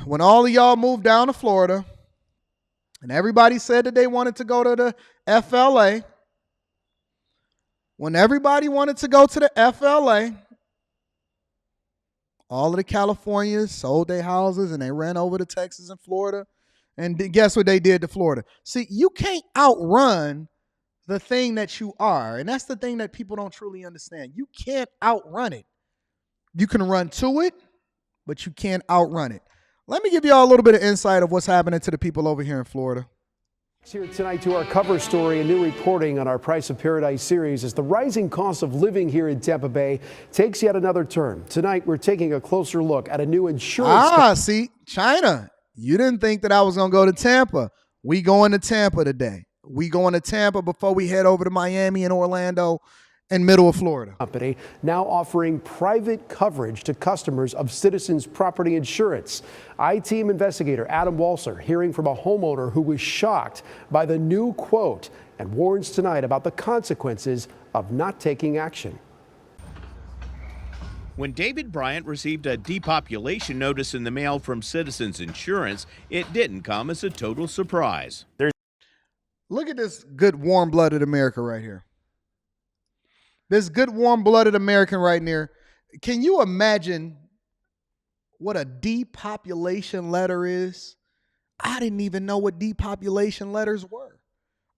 when all of y'all moved down to Florida and everybody said that they wanted to go to the FLA, when everybody wanted to go to the FLA, all of the Californians sold their houses and they ran over to Texas and Florida. And guess what they did to Florida? See, you can't outrun the thing that you are. And that's the thing that people don't truly understand. You can't outrun it. You can run to it, but you can't outrun it. Let me give you all a little bit of insight of what's happening to the people over here in Florida. Here tonight to our cover story, a new reporting on our Price of Paradise series as the rising cost of living here in Tampa Bay takes yet another turn. Tonight, we're taking a closer look at a new insurance. See, China, you didn't think that I was going to go to Tampa. We going to Tampa today. We going to Tampa before we head over to Miami and Orlando and middle of Florida. Company now offering private coverage to customers of Citizens Property Insurance. I-Team investigator Adam Walser hearing from a homeowner who was shocked by the new quote and warns tonight about the consequences of not taking action. When David Bryant received a depopulation notice in the mail from Citizens Insurance, it didn't come as a total surprise. Look at this good warm-blooded America right here. This good warm-blooded American right here. Can you imagine what a depopulation letter is? I didn't even know what depopulation letters were.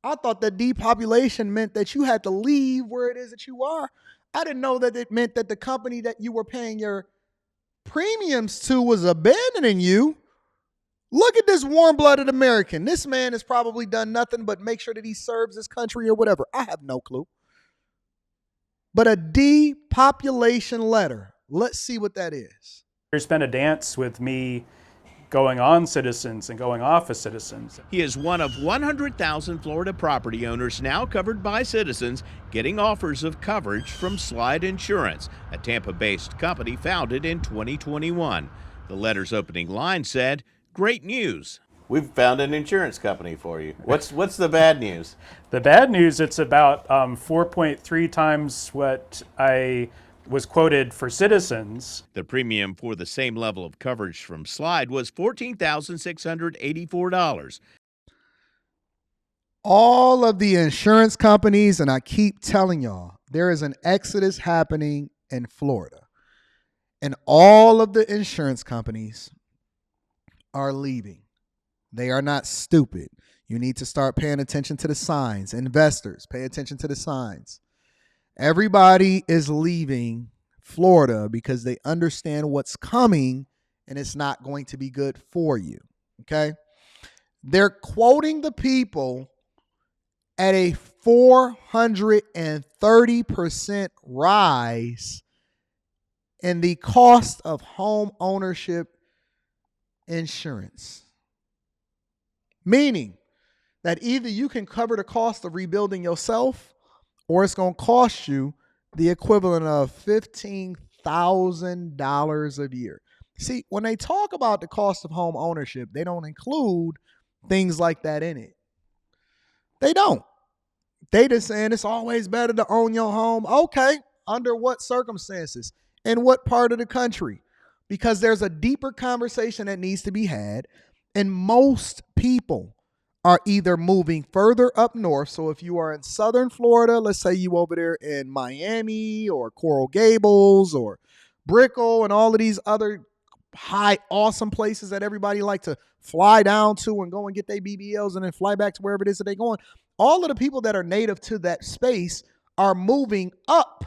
I thought that depopulation meant that you had to leave where it is that you are. I didn't know that it meant that the company that you were paying your premiums to was abandoning you. Look at this warm-blooded American. This man has probably done nothing but make sure that he serves his country or whatever. I have no clue. But a depopulation letter. Let's see what that is. There's been a dance with me going on Citizens and going off of Citizens. He is one of 100,000 Florida property owners now covered by Citizens, getting offers of coverage from Slide Insurance, a Tampa-based company founded in 2021. The letter's opening line said, "Great news. We've found an insurance company for you." What's the bad news? The bad news, it's about 4.3 times what I was quoted for Citizens. The premium for the same level of coverage from Slide was $14,684. All of the insurance companies, and I keep telling y'all, there is an exodus happening in Florida. And all of the insurance companies are leaving. They are not stupid. You need to start paying attention to the signs. Investors, pay attention to the signs. Everybody is leaving Florida because they understand what's coming and it's not going to be good for you. Okay? They're quoting the people at a 430% rise in the cost of home ownership insurance. Meaning that either you can cover the cost of rebuilding yourself or it's going to cost you the equivalent of $15,000 a year. See, when they talk about the cost of home ownership, they don't include things like that in it. They don't. They just saying it's always better to own your home. Okay, under what circumstances? In what part of the country? Because there's a deeper conversation that needs to be had. And most people are either moving further up north. So if you are in southern Florida, let's say you over there in Miami or Coral Gables or Brickell and all of these other high, awesome places that everybody like to fly down to and go and get their BBLs and then fly back to wherever it is that they're going. All of the people that are native to that space are moving up.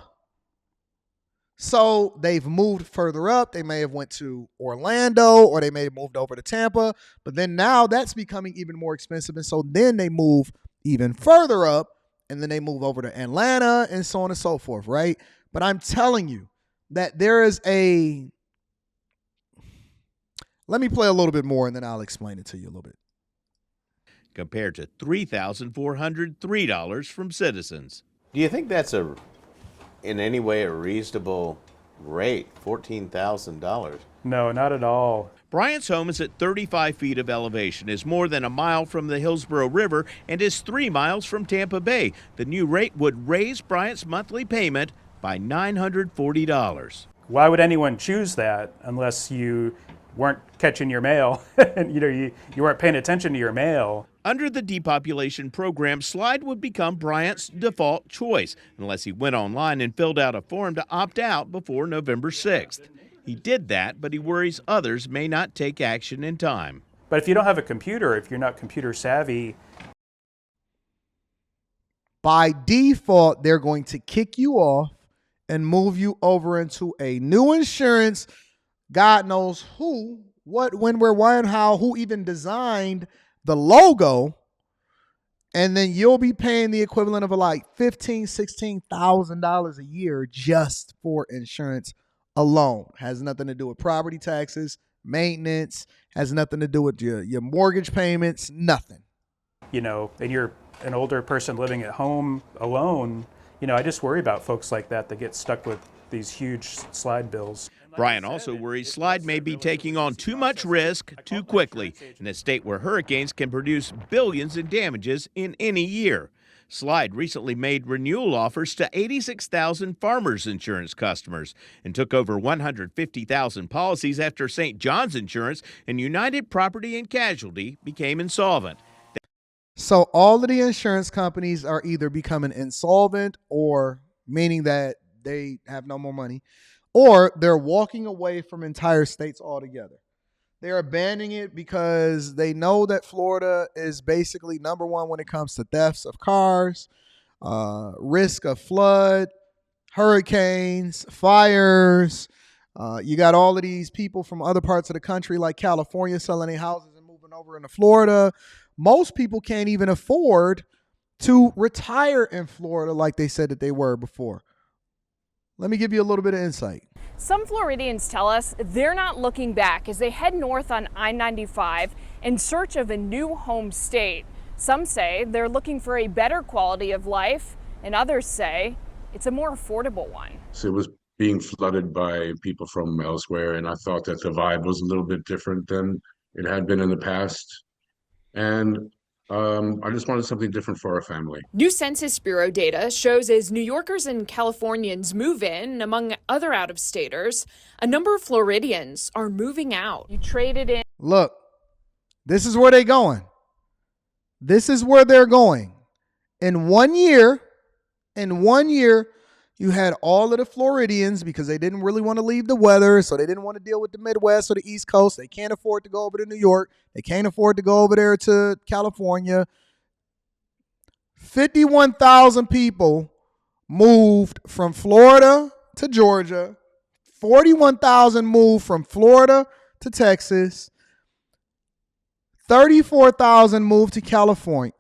So they've moved further up. They may have went to Orlando or they may have moved over to Tampa. But then now that's becoming even more expensive. And so then they move even further up and then they move over to Atlanta and so on and so forth, right? But I'm telling you that there is a... Let me play a little bit more and then I'll explain it to you a little bit. Compared to $3,403 from Citizens. Do you think that's in any way a reasonable rate? $14,000. No, not at all. Bryant's home is at 35 feet of elevation, is more than a mile from the Hillsborough River, and is 3 miles from Tampa Bay. The new rate would raise Bryant's monthly payment by $940. Why would anyone choose that unless you weren't catching your mail and you weren't paying attention to your mail. Under the depopulation program, Slide would become Bryant's default choice unless he went online and filled out a form to opt out before November 6th. He did that, but he worries others may not take action in time. But if you don't have a computer, if you're not computer savvy, by default, they're going to kick you off and move you over into a new insurance. God knows who, what, when, where, why, and how, who even designed the logo. And then you'll be paying the equivalent of like $15,000, $16,000 a year just for insurance alone. Has nothing to do with property taxes, maintenance, has nothing to do with your mortgage payments, nothing. and you're an older person living at home alone, I just worry about folks like that get stuck with these huge slide bills. Brian also worries Slide may be taking on too much risk too quickly in a state where hurricanes can produce billions in damages in any year. Slide recently made renewal offers to 86,000 Farmers Insurance customers and took over 150,000 policies after St. John's Insurance and United Property and Casualty became insolvent. So all of the insurance companies are either becoming insolvent, or meaning that they have no more money, or they're walking away from entire states altogether. They're abandoning it because they know that Florida is basically number one when it comes to thefts of cars, risk of flood, hurricanes, fires. You got all of these people from other parts of the country like California selling their houses and moving over into Florida. Most people can't even afford to retire in Florida like they said that they were before. Let me give you a little bit of insight. Some Floridians tell us they're not looking back as they head north on I-95 in search of a new home state. Some say they're looking for a better quality of life, and others say it's a more affordable one. So it was being flooded by people from elsewhere, and I thought that the vibe was a little bit different than it had been in the past. And I just wanted something different for our family. New Census Bureau data shows as New Yorkers and Californians move in, among other out-of-staters, a number of Floridians are moving out. You traded in. Look, this is where they're going. This is where they're going. In 1 year, you had all of the Floridians, because they didn't really want to leave the weather, so they didn't want to deal with the Midwest or the East Coast. They can't afford to go over to New York. They can't afford to go over there to California. 51,000 people moved from Florida to Georgia. 41,000 moved from Florida to Texas. 34,000 moved to California,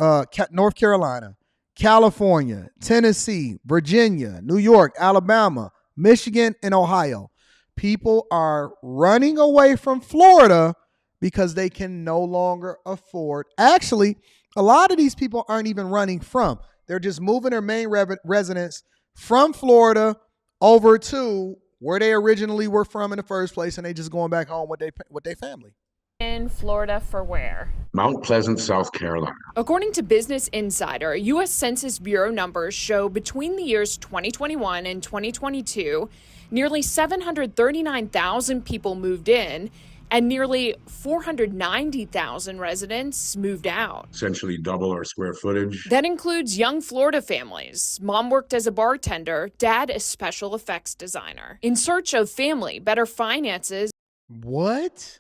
North Carolina, California, Tennessee, Virginia, New York, Alabama, Michigan, and Ohio. People are running away from Florida because they can no longer afford. Actually, a lot of these people aren't even running from. They're just moving their main residence from Florida over to where they originally were from in the first place, and they just going back home with their family. In Florida for where? Mount Pleasant, South Carolina. According to Business Insider, U.S. Census Bureau numbers show between the years 2021 and 2022, nearly 739,000 people moved in and nearly 490,000 residents moved out. Essentially double our square footage. That includes young Florida families. Mom worked as a bartender, dad a special effects designer. In search of family, better finances. What?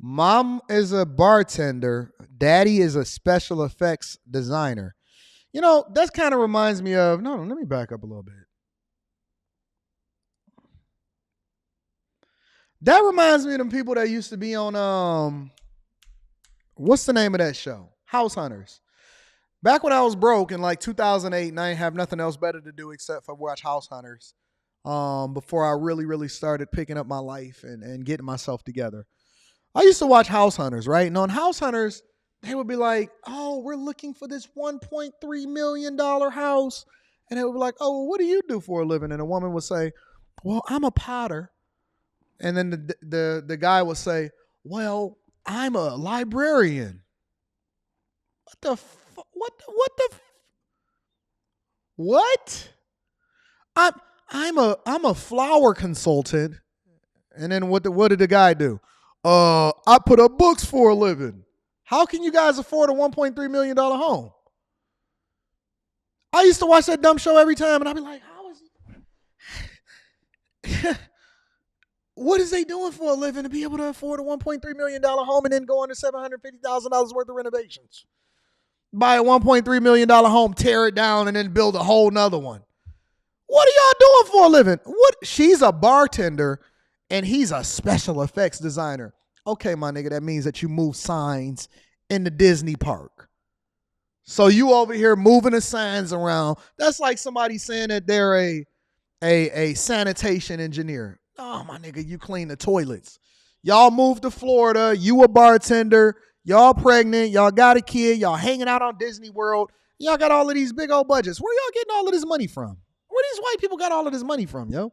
Mom is a bartender. Daddy is a special effects designer. That kind of reminds me of, no, let me back up a little bit. That reminds me of them people that used to be on, what's the name of that show? House Hunters. Back when I was broke in like 2008 and I didn't have nothing else better to do except for watch House Hunters before I really, really started picking up my life and getting myself together. I used to watch House Hunters, right? And on House Hunters, they would be like, oh, we're looking for this $1.3 million house. And they would be like, oh, well, what do you do for a living? And a woman would say, well, I'm a potter. And then the guy would say, well, I'm a librarian. What? I'm a flower consultant. And then what did the guy do? I put up books for a living. How can you guys afford a $1.3 million home? I used to watch that dumb show every time, and I'd be like, how is it? What is they doing for a living to be able to afford a $1.3 million home and then go under $750,000 worth of renovations? Buy a $1.3 million home, tear it down, and then build a whole nother one. What are y'all doing for a living? What? She's a bartender, and he's a special effects designer. Okay, my nigga, that means that you move signs in the Disney park. So you over here moving the signs around. That's like somebody saying that they're a sanitation engineer. Oh, my nigga, you clean the toilets. Y'all moved to Florida. You a bartender. Y'all pregnant. Y'all got a kid. Y'all hanging out on Disney World. Y'all got all of these big old budgets. Where y'all getting all of this money from? Where these white people got all of this money from, yo?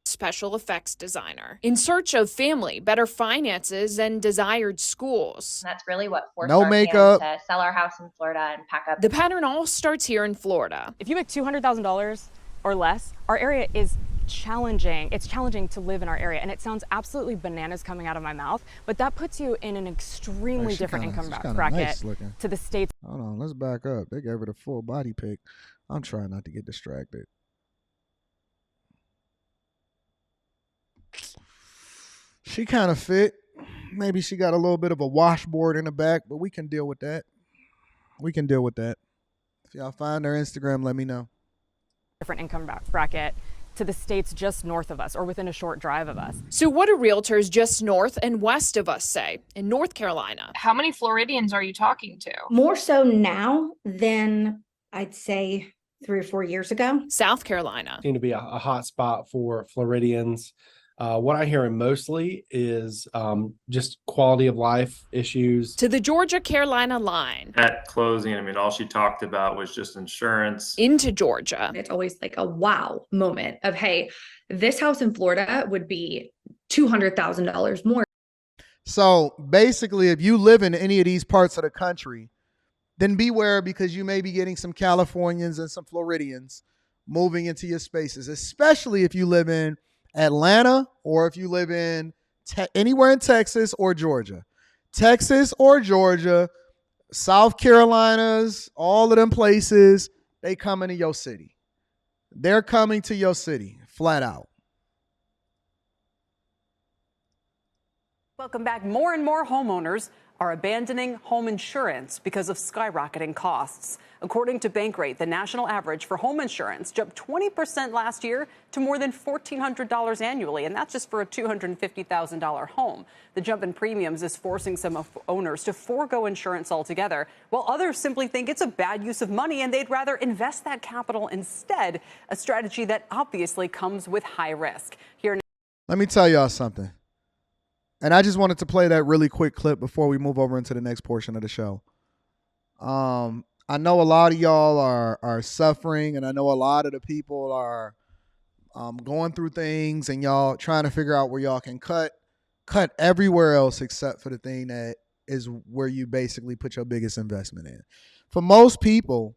Special effects designer, in search of family, better finances, and desired schools. That's really what forced No our makeup. plan to sell our house in Florida and pack up. The pattern all starts here in Florida. If you make $200,000 or less, our area is challenging. It's challenging to live in our area, and it sounds absolutely bananas coming out of my mouth, but that puts you in an extremely different income bracket to the states. Hold on, let's back up. They gave it a full body pic. I'm trying not to get distracted. She kind of fit. Maybe she got a little bit of a washboard in the back, but we can deal with that. If y'all find her Instagram, let me know. Different income bracket to the states just north of us or within a short drive of us. So what do realtors just north and west of us say in North Carolina? How many Floridians are you talking to? More so now than I'd say 3 or 4 years ago. South Carolina. Seem to be a hot spot for Floridians. What I hear mostly is just quality of life issues. To the Georgia-Carolina line. At closing, I mean, all she talked about was just insurance. Into Georgia. It's always like a wow moment of, hey, this house in Florida would be $200,000 more. So basically, if you live in any of these parts of the country, then beware, because you may be getting some Californians and some Floridians moving into your spaces, especially if you live in Atlanta, or if you live in anywhere in Texas or Georgia. Texas or Georgia, South Carolinas, all of them places, they come into your city. They're coming to your city, flat out. Welcome back. More and more homeowners are abandoning home insurance because of skyrocketing costs. According to Bankrate, the national average for home insurance jumped 20% last year to more than $1,400 annually, and that's just for a $250,000 home. The jump in premiums is forcing some owners to forego insurance altogether, while others simply think it's a bad use of money and they'd rather invest that capital instead, a strategy that obviously comes with high risk. Here, let me tell y'all something. And I just wanted to play that really quick clip before we move over into the next portion of the show. I know a lot of y'all are suffering, and I know a lot of the people are going through things, and y'all trying to figure out where y'all can cut everywhere else except for the thing that is where you basically put your biggest investment in. For most people,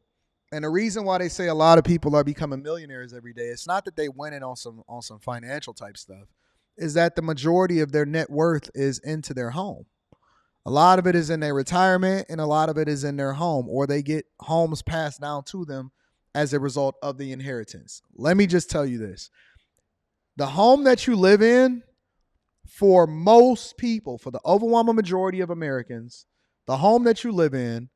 and the reason why they say a lot of people are becoming millionaires every day, it's not that they went in on some financial type stuff, is that the majority of their net worth is into their home. A lot of it is in their retirement, and a lot of it is in their home, or they get homes passed down to them as a result of the inheritance. Let me just tell you this. The home that you live in, for most people, for the overwhelming majority of Americans, the home that you live in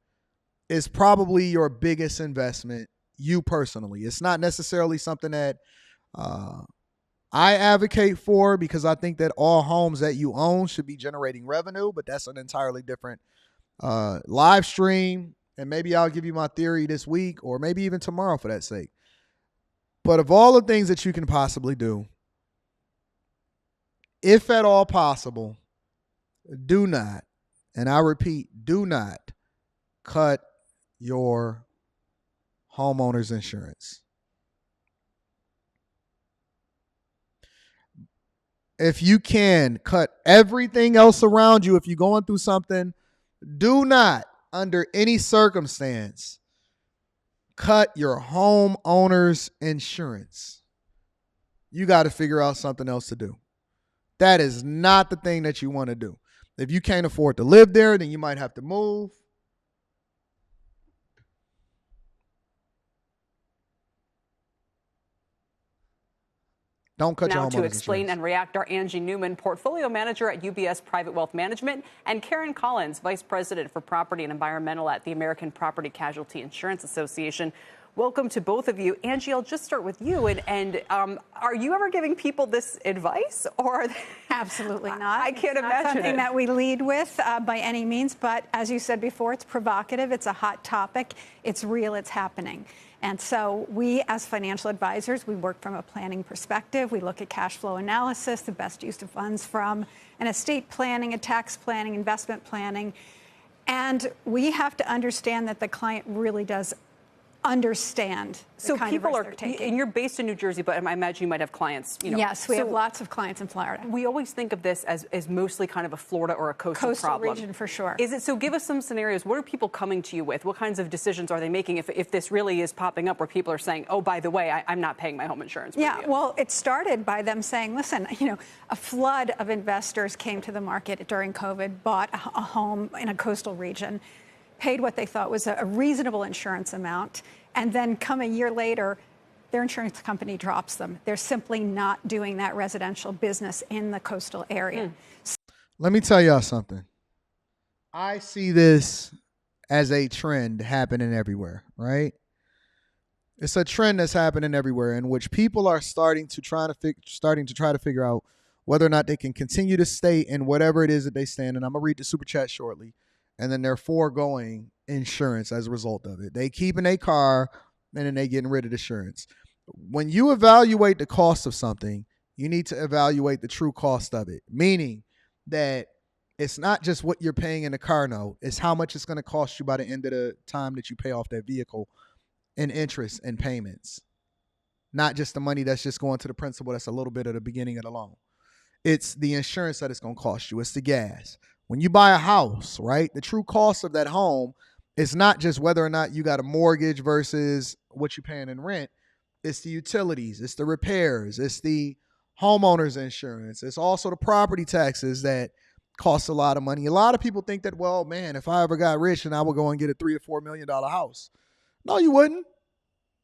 is probably your biggest investment, you personally. It's not necessarily something that I advocate for, because I think that all homes that you own should be generating revenue, but that's an entirely different live stream. And maybe I'll give you my theory this week, or maybe even tomorrow for that sake. But of all the things that you can possibly do, if at all possible, do not, and I repeat, do not cut your homeowner's insurance. If you can, cut everything else around you. If you're going through something, do not, under any circumstance, cut your homeowner's insurance. You got to figure out something else to do. That is not the thing that you want to do. If you can't afford to live there, then you might have to move. Don't cut your homeowner's Now to explain insurance. and react are Angie Newman, portfolio manager at UBS Private Wealth Management, and Karen Collins, vice president for property and environmental at the American Property Casualty Insurance Association. Welcome to both of you. Angie, I'll just start with you. And are you ever giving people this advice, or Absolutely not. I can't It's not imagine something it. that we lead with by any means. But as you said before, it's provocative. It's a hot topic. It's real. It's happening. And so we, as financial advisors, we work from a planning perspective. We look at cash flow analysis, the best use of funds from an estate planning, a tax planning, investment planning. And we have to understand that the client really does understand the kind of risk they're taking. And you're based in New Jersey, but I imagine you might have clients, Yes, we have lots of clients in Florida. We always think of this as mostly kind of a Florida or a coastal problem. Region for sure. Is it? So give us some scenarios. What are people coming to you with? What kinds of decisions are they making if this really is popping up where people are saying, oh, by the way, I'm not paying my home insurance premium? Yeah, well, it started by them saying, listen, a flood of investors came to the market during COVID, bought a home in a coastal region, paid what they thought was a reasonable insurance amount, and then come a year later, their insurance company drops them. They're simply not doing that residential business in the coastal area. Let me tell y'all something. I see this as a trend happening everywhere, right? It's a trend that's happening everywhere in which people are starting to try to figure out whether or not they can continue to stay in whatever it is that they stand in. I'm going to read the super chat shortly. And then they're foregoing insurance as a result of it. They keeping a car and then they getting rid of insurance. When you evaluate the cost of something, you need to evaluate the true cost of it. Meaning that it's not just what you're paying in the car note. It's how much it's going to cost you by the end of the time that you pay off that vehicle in interest and payments. Not just the money that's just going to the principal. That's a little bit at the beginning of the loan. It's the insurance that it's going to cost you. It's the gas. When you buy a house, right, the true cost of that home is not just whether or not you got a mortgage versus what you're paying in rent. It's the utilities. It's the repairs. It's the homeowners insurance. It's also the property taxes that cost a lot of money. A lot of people think that, well, man, if I ever got rich and I would go and get a $3 or $4 million house. No, you wouldn't,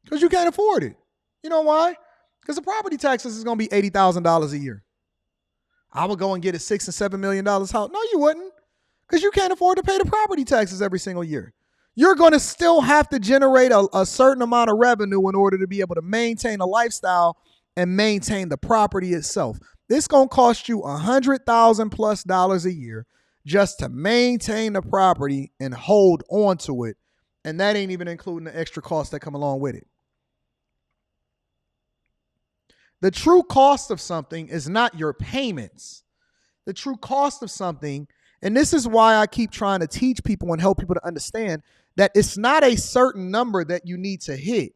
because you can't afford it. You know why? Because the property taxes is going to be $80,000 a year. I would go and get a $6 and $7 million house. No, you wouldn't, because you can't afford to pay the property taxes every single year. You're going to still have to generate a certain amount of revenue in order to be able to maintain a lifestyle and maintain the property itself. This going to cost you $100,000+ a year just to maintain the property and hold on to it. And that ain't even including the extra costs that come along with it. The true cost of something is not your payments. The true cost of something, and this is why I keep trying to teach people and help people to understand that it's not a certain number that you need to hit.